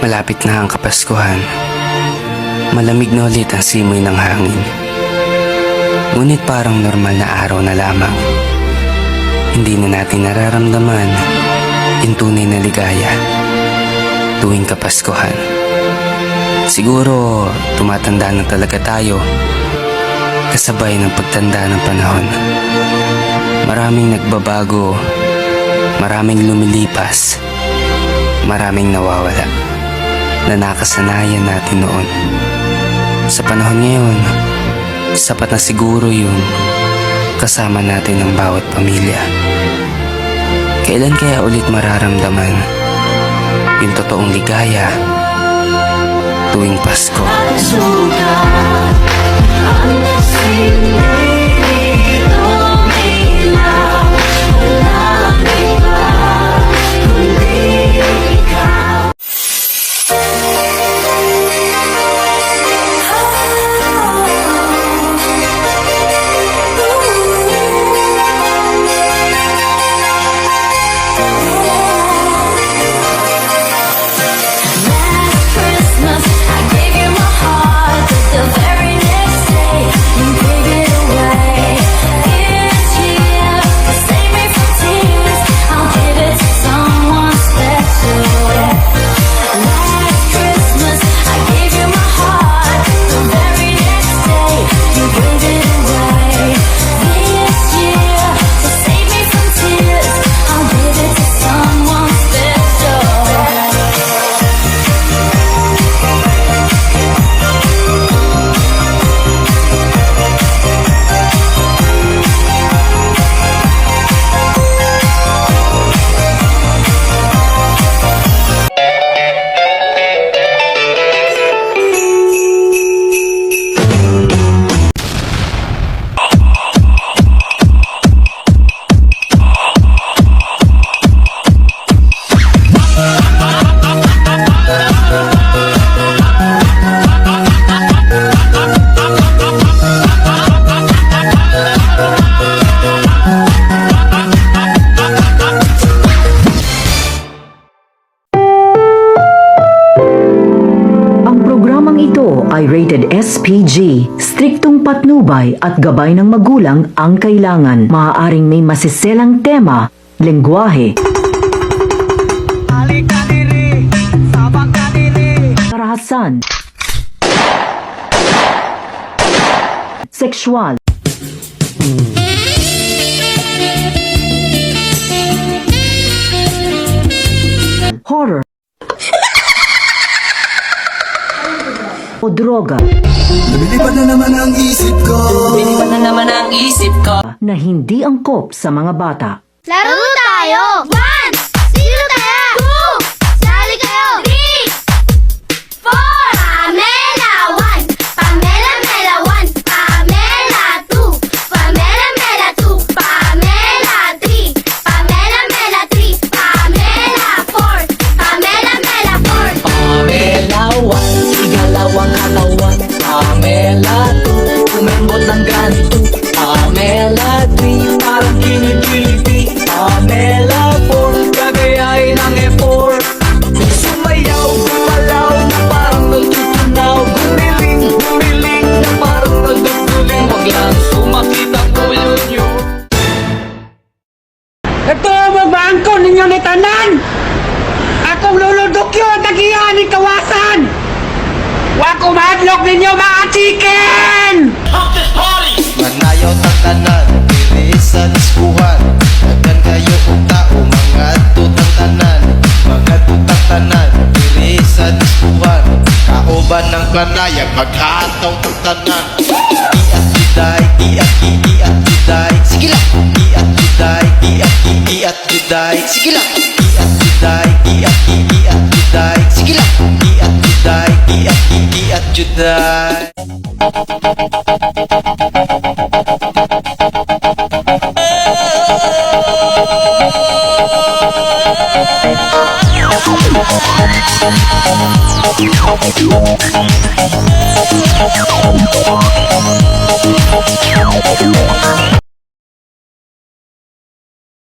Malapit na ang Kapaskuhan. Malamig na ulit ang simoy ng hangin. Ngunit parang normal na araw na lamang. Hindi na natin nararamdaman yung tunay na ligaya tuwing Kapaskuhan. Siguro tumatanda na talaga tayo kasabay ng pagtanda ng panahon. Maraming nagbabago, maraming lumilipas, maraming nawawala na nakasanayan natin noon. Sa panahon ngayon, sapat na siguro yung kasama natin ng bawat pamilya. Kailan kaya ulit mararamdaman yung totoong ligaya tuwing Pasko? Ay rated SPG. Striktong patnubay at gabay ng magulang ang kailangan. Maaaring may masiselang tema, lengguwahe, karahasan, sexual, horror, o droga Lumilipad na naman ang isip ko. Lumilipad na naman ang isip ko na hindi angkop sa mga bata. Laro tayo! 1! Sino tayo? 2! Sali kayo! 3! 4! Pamela 1! Pamela Mela 1! Pamela 2! Pamela Mela 2! Pamela 3! Pamela Mela 3! Pamela 4! Pamela Mela 4! Pamela 1, igalawang katawan. Pamela 2, kumembot ng ganito. Pamela 3, parang kinikiliti. Pamela 4, gagayain ang effort. Sumayaw, gumalaw na parang natutunaw. Gumiling na parang naduduling. Wag lang sumakit ang ulo nyo. Ito mo bangko ninyo ni tanan! Akong luludok yun, nagiyan ni kawasan! Wako madlok ninyo mga chicken! Manayaw tatanan, diri sa diskuhan. Daghan kayo og tao, mga tutang tanan. Mga tutang tanan, diri sa diskuhan. Kauban ng kanayag, maghataw ng tanan. Iat juday, iat juday. Sige lang! Iat juday, iat juday. Sige lang! Iat juday, iat juday. Sige lang! Iat juday, iat juday.